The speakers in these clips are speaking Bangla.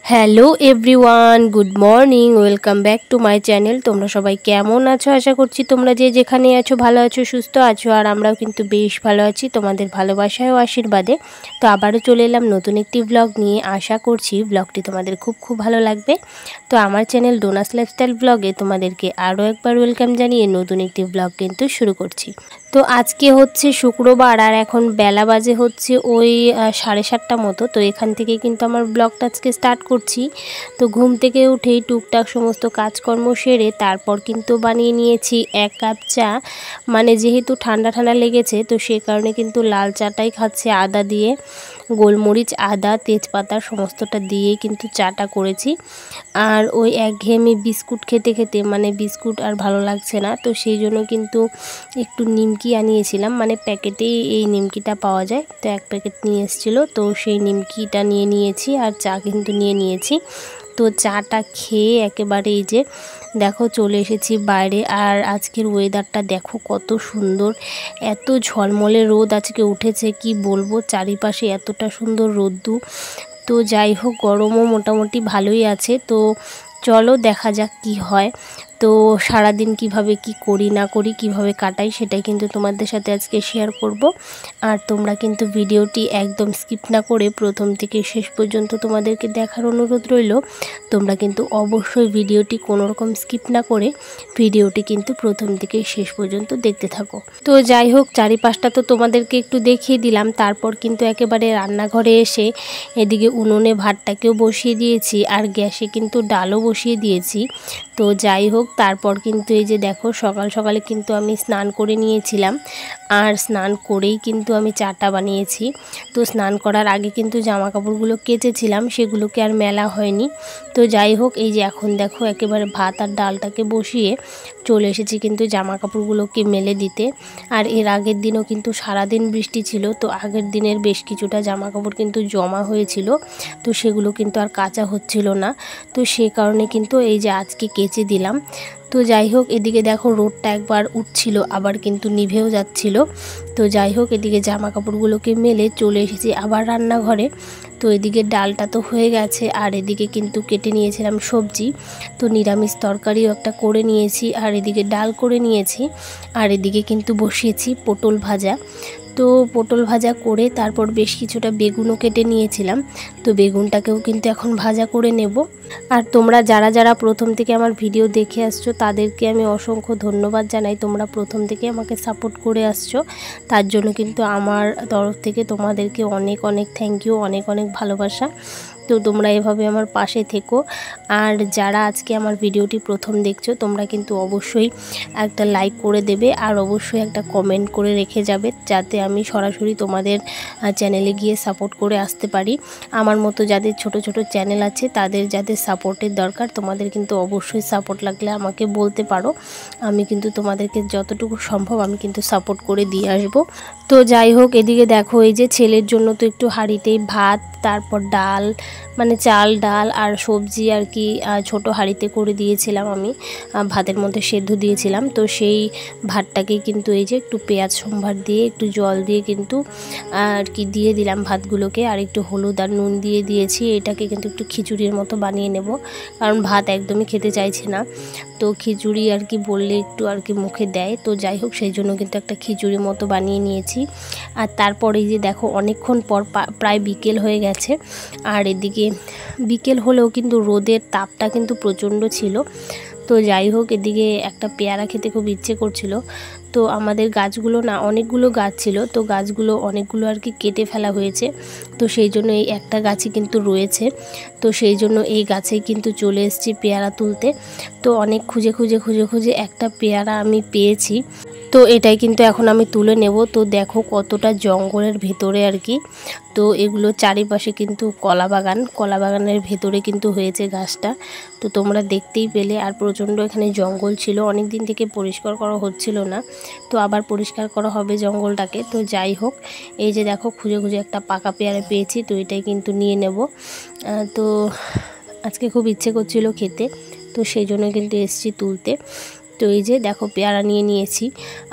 Hello everyone, good morning. Welcome back to my channel. তোমরা সবাই কেমন আছো? আশা করছি তোমরা যে যেখানে আছো ভালো আছো, সুস্থ আছো। আর আমরাও কিন্তু বেশ ভালো আছি তোমাদের ভালোবাসায় ও আশীর্বাদে। তো আবারও চলে এলাম নতুন একটি ব্লগ নিয়ে। আশা করছি ব্লগটি তোমাদের খুব খুব ভালো লাগবে। তো আমার চ্যানেল ডোনাস লাইফস্টাইল ব্লগে তোমাদেরকে আরও একবার ওয়েলকাম জানিয়ে নতুন একটি ব্লগ কিন্তু শুরু করছি। তো আজকে হচ্ছে শুক্রবার আর এখন বেলা বাজে হচ্ছে ওই 7:30 মতো। তো এখান থেকে কিন্তু আমার ব্লগটা আজকে স্টার্ট করছি। তো ঘুম থেকে উঠেই টুকটাক সমস্ত কাজকর্ম সেরে তারপর কিন্তু বানিয়ে নিয়েছি 1 কাপ চা। মানে যেহেতু ঠান্ডা ঠান্ডা লেগেছে তো সে কারণে কিন্তু লাল চাটাই খাচ্ছি আদা দিয়ে, গোলমরিচ, আদা, তেজপাতা সমস্তটা দিয়েই কিন্তু চাটা করেছি। আর ওই একঘেয়েমি বিস্কুট খেতে খেতে মানে বিস্কুট আর ভালো লাগছে না, তো সেই জন্য কিন্তু একটু নিমকি আনিয়েছিলাম। মানে প্যাকেটেই এই নিমকিটা পাওয়া যায়, তো 1 প্যাকেট নিয়ে এসেছিলো, তো সেই নিমকিটা নিয়ে নিয়েছি আর চা কিন্তু নিয়ে নিয়েছি। তো চাটা খেয়ে একেবারে এই যে দেখো চলে এসেছি বাইরে। আর আজকের ওয়েদারটা দেখো কত সুন্দর, এত ঝলমলে রোদ আজকে উঠেছে কি বলবো, চারিপাশে এতটা সুন্দর রোদ্দুর। তো যাই হোক গরমও মোটামুটি ভালোই আছে। তো চলো দেখা যাক কি হয়। তো সারাদিন কিভাবে কি করি না করি, কিভাবে কাটাই, সেটাই কিন্তু তোমাদের সাথে আজকে শেয়ার করব। আর তোমরা কিন্তু ভিডিওটি একদম স্কিপ না করে প্রথম থেকে শেষ পর্যন্ত তোমাদেরকে দেখার অনুরোধ রইল। তোমরা কিন্তু অবশ্যই ভিডিওটি কোনোরকম স্কিপ না করে ভিডিওটি কিন্তু প্রথম থেকে শেষ পর্যন্ত দেখতে থাকো। তো যাই হোক চারিপাশটা তো তোমাদেরকে একটু দেখিয়ে দিলাম। তারপর কিন্তু একেবারে রান্নাঘরে এসে এদিকে উনুনে ভাতটাকেও বসিয়ে দিয়েছি আর গ্যাসে কিন্তু ডালও বসিয়ে দিয়েছি। তো যাই হোক তারপর কিন্তু এই যে দেখো সকাল সকালে কিন্তু আমি স্নান করে নিয়েছিলাম আর স্নান করেই কিন্তু আমি চাটা বানিয়েছি। তো স্নান করার আগে কিন্তু জামা কাপড়গুলো কেচেছিলাম, সেগুলোকে আর মেলা হয়নি। তো যাই হোক এই যে এখন দেখো একেবারে ভাত আর ডালটাকে বসিয়ে চলে এসেছি কিন্তু জামা কাপড়গুলোকে মেলে দিতে। আর এর আগের দিনও কিন্তু সারাদিন বৃষ্টি ছিল, তো আগের দিনের বেশ কিছুটা জামা কাপড় কিন্তু জমা হয়েছিল, তো সেগুলো কিন্তু আর কাচা হচ্ছিল না। তো সে কারণে কিন্তু এই যে আজকে কেচে দিলাম। তো যাই হোক এদিকে দেখো রোদটা একবার উঠছিল আবার কিন্তু নিভেও যাচ্ছিল। তো যাই হোক এদিকে জামা কাপড়গুলোকে মেলে চলে এসেছি আবার রান্নাঘরে। তো এদিকে ডালটা তো হয়ে গেছে আর এদিকে কিন্তু কেটে নিয়েছিলাম সবজি। তো নিরামিষ তরকারিও একটা করে নিয়েছি আর এদিকে ডাল করে নিয়েছি। আর এদিকে কিন্তু বসিয়েছি পটল ভাজা। তো পটল ভাজা করে তারপর বেশ কিছুটা বেগুনও কেটে নিয়েছিলাম। তো বেগুনটাকেও কিন্তু এখন ভাজা করে নেব। আর তোমরা যারা যারা প্রথম থেকে আমার ভিডিও দেখে আসছো তাদেরকে আমি অসংখ্য ধন্যবাদ জানাই। তোমরা প্রথম থেকে আমাকে সাপোর্ট করে আসছো, তার জন্য কিন্তু আমার তরফ থেকে তোমাদেরকে অনেক অনেক থ্যাংক ইউ, অনেক অনেক ভালোবাসা। তো তোমরা এভাবে আমার পাশে থেকো। আর যারা আজকে আমার ভিডিওটি প্রথম দেখছো তোমরা কিন্তু অবশ্যই একটা লাইক করে দেবে আর অবশ্যই একটা কমেন্ট করে রেখে যাবে, যাতে আমি সরাসরি তোমাদের চ্যানেলে গিয়ে সাপোর্ট করে আসতে পারি। আমার মতো যাদের ছোট ছোট চ্যানেল আছে তাদের যাদের সাপোর্টের দরকার, তোমাদের কিন্তু অবশ্যই সাপোর্ট লাগলে আমাকে বলতে পারো। আমি কিন্তু তোমাদেরকে যতটুকু সম্ভব আমি কিন্তু সাপোর্ট করে দিয়ে আসবো। তো যাই হোক এদিকে দেখো এই যে ছেলের জন্য তো একটু হাঁড়িতেই ভাত, তারপর ডাল, মানে চাল ডাল আর সবজি আর কি ছোট হাঁড়িতে করে দিয়েছিলাম আমি, ভাতের মধ্যে সেদ্ধ দিয়েছিলাম। তো সেই ভাতটাকে কিন্তু এই যে একটু পেঁয়াজ সম্ভার দিয়ে একটু জল দিয়ে কিন্তু আর কি দিয়ে দিলাম ভাতগুলোকে, আর একটু হলুদ আর নুন দিয়ে দিয়েছি। এটাকে কিন্তু একটু খিচুড়ির মতো বানিয়ে নেব, কারণ ভাত একদমই খেতে চাইছে না। তো খিচুড়ি আর কি বললে একটু আর কি মুখে দেয়। তো যাই হোক সেই জন্য কিন্তু একটা খিচুড়ির মতো বানিয়ে নিয়েছি। আর তারপরে যে দেখো অনেকক্ষণ পর প্রায় বিকেল হয়ে গেছে। আর এদিকে বিকেল হলেও কিন্তু রোদের তাপটা কিন্তু প্রচণ্ড ছিল। তো যাই হোক এদিকে একটা পেয়ারা খেতে খুব ইচ্ছে করছিল। তো আমাদের গাছগুলো না অনেকগুলো গাছ ছিল, তো গাছগুলো অনেকগুলো আর কি কেটে ফেলা হয়েছে। তো সেই জন্য এই একটা গাছই কিন্তু রয়েছে। তো সেই জন্য এই গাছেই কিন্তু চলে এসেছি পেয়ারা তুলতে। তো অনেক খুঁজে খুঁজে খুঁজে খুঁজে একটা পেয়ারা আমি পেয়েছি। তো এটাই কিন্তু এখন আমি তুলে নেব। তো দেখো কতটা জঙ্গলের ভেতরে আর কি। তো এগুলো চারিপাশে কিন্তু কলা বাগানের ভেতরে কিন্তু হয়েছে গাছটা। তো তোমরা দেখতেই পেলে। আর প্রচণ্ড এখানে জঙ্গল ছিল, অনেক দিন থেকে পরিষ্কার করা হচ্ছিল না, তো আবার পরিষ্কার করা হবে জঙ্গলটাকে। তো যাই হোক এই যে দেখো খুঁজে খুঁজে একটা পাকা পেয়ারা পেয়েছি, তো এটাই কিন্তু নিয়ে নেব। তো আজকে খুব ইচ্ছে করছিল খেতে, তো সেই জন্য কিন্তু এসছি তুলতে। তো এই যে দেখো পেয়ারা নিয়ে নিয়েছি।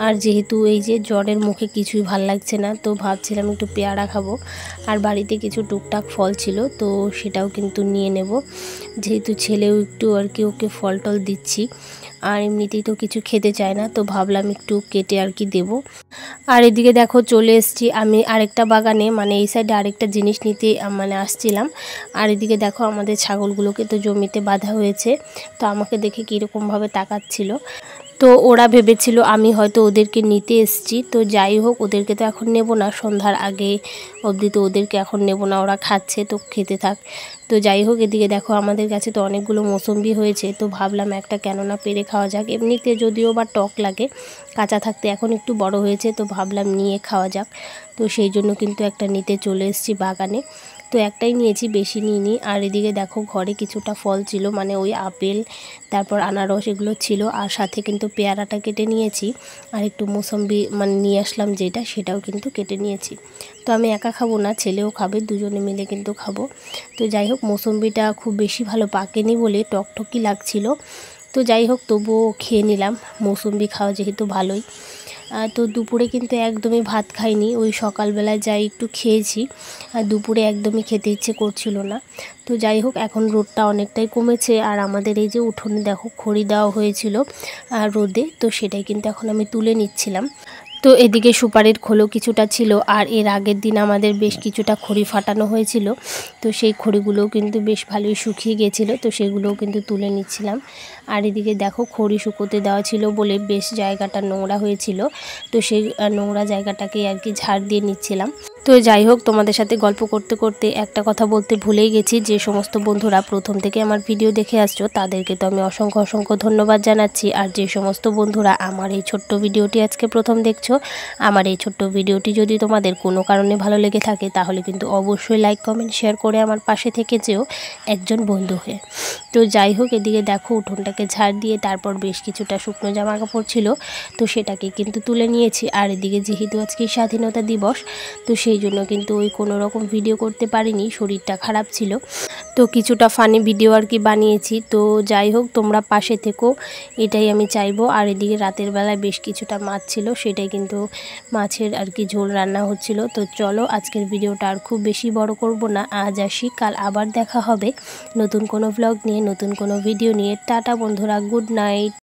আর যেহেতু এই যে জ্বরের মুখে কিছুই ভাল লাগছে না, তো ভাবছিলাম একটু পেয়ারা খাবো। আর বাড়িতে কিছু টুকটাক ফল ছিল, তো সেটাও কিন্তু নিয়ে নেব, যেহেতু ছেলেও একটু আর কি ওকে ফল টল দিচ্ছি। আর এমনিতেই তো কিছু খেতে চায় না, তো ভাবলাম একটু কেটে আর কি দেবো। আর এদিকে দেখো চলে এসেছি আমি আরেকটা বাগানে, মানে এই সাইডে আরেকটা জিনিস নিতে মানে আসছিলাম। আর এদিকে দেখো আমাদের ছাগলগুলোকে তো জমিতে বাঁধা হয়েছে, তো আমাকে দেখে কীরকমভাবে তাকাচ্ছিল। তো ওরা ভেবেছিল আমি হয়তো ওদেরকে নিতে এসেছি। তো যাই হোক, ওদেরকে তো এখন নেব না, সন্ধ্যার আগে অবধি তো ওদেরকে এখন নেব না, ওরা খাচ্ছে তো খেতে থাক। তো যাই হোক, এদিকে দেখো আমাদের কাছে তো অনেকগুলো মৌসম্বি হয়েছে, তো ভাবলাম একটা কেননা পেরে খাওয়া যাক। এমনিতে যদিও বা টক লাগে কাঁচা থাকতে, এখন একটু বড় হয়েছে তো ভাবলাম নিয়ে খাওয়া যাক। তো সেই জন্য কিন্তু একটা নিতে চলে এসেছি বাগানে। তো একটাই নিয়েছি, বেশি নিইনি। আর এদিকে দেখো ঘরে কিছুটা ফল ছিল, মানে ওই আপেল, তারপর আনারস এগুলো ছিল। আর সাথে কিন্তু পেয়ারাটা কেটে নিয়েছি, আর একটু মৌসম্বি মানে নিয়ে আসলাম যেটা, সেটাও কিন্তু কেটে নিয়েছি। তো আমি একা খাবো না, ছেলেও খাবে, দুজনে মিলে কিন্তু খাবো। তো যাই হোক, মৌসম্বিটা খুব বেশি ভালো পাকেনি বলে টকটকি লাগছিল। তো যাই হোক, তবুও খেয়ে নিলাম, মৌসম্বি খাওয়া যেহেতু ভালোই। তো দুপুরে কিন্তু একদমই ভাত খাইনি, ওই সকালবেলায় যাই একটু খেয়েছি। আর দুপুরে একদমই খেতে ইচ্ছে করছিল না। তো যাই হোক, এখন রোদটা অনেকটাই কমেছে। আর আমাদের এই যে উঠোনে দেখো খড়ি দেওয়া হয়েছিল আর রোদে, তো সেটাই কিন্তু এখন আমি তুলে নিচ্ছিলাম। তো এদিকে সুপারির খোলও কিছুটা ছিল, আর এর আগের দিন আমাদের বেশ কিছুটা খড়ি ফাটানো হয়েছিল, তো সেই খড়িগুলোও কিন্তু বেশ ভালোই শুকিয়ে গিয়েছিলো, তো সেগুলোও কিন্তু তুলে নিচ্ছিলাম। আর এদিকে দেখো খড়ি শুকোতে দেওয়া ছিল বলে বেশ জায়গাটা নোংরা হয়েছিল, তো সেই নোংরা জায়গাটাকে আর কি ঝাড় দিয়ে নিচ্ছিলাম। তো যাই হোক, তোমাদের সাথে গল্প করতে করতে একটা কথা বলতে ভুলেই গেছি, যে সমস্ত বন্ধুরা প্রথম থেকে আমার ভিডিও দেখে আসছো তাদেরকে তো আমি অসংখ্য অসংখ্য ধন্যবাদ জানাচ্ছি। আর যে সমস্ত বন্ধুরা আমার এই ছোট্ট ভিডিওটি আজকে প্রথম দেখছো, আমার এই ছোট্ট ভিডিওটি যদি তোমাদের কোনো কারণে ভালো লেগে থাকে, তাহলে কিন্তু অবশ্যই লাইক কমেন্ট শেয়ার করে আমার পাশে থেকে যেও একজন বন্ধু হয়ে। তো যাই হোক, এদিকে দেখো উঠোনটাকে ঝাড় দিয়ে তারপর বেশ কিছুটা শুকনো জামা কাপড় ছিল, তো সেটাকে কিন্তু তুলে নিয়েছি। আর এদিকে যেহেতু আজকে স্বাধীনতা দিবস, তো সেই জন্য কিন্তু ওই কোনো রকম ভিডিও করতে পারিনি, শরীরটা খারাপ ছিল, তো কিছুটা ফানি ভিডিও আর কি বানিয়েছি। তো যাই হোক, তোমরা পাশে থেকো, এটাই আমি চাইবো। আর এদিকে রাতের বেলায় বেশ কিছুটা মাছ ছিল, সেটাই কিন্তু মাছের আর কি ঝোল রান্না হচ্ছিল। তো চলো, আজকের ভিডিওটা আর খুব বেশি বড় করব না, আজ আসি, কাল আবার দেখা হবে নতুন কোনো ব্লগ নিয়ে, নতুন কোনো ভিডিও নিয়ে। টাটা বন্ধুরা, গুড নাইট।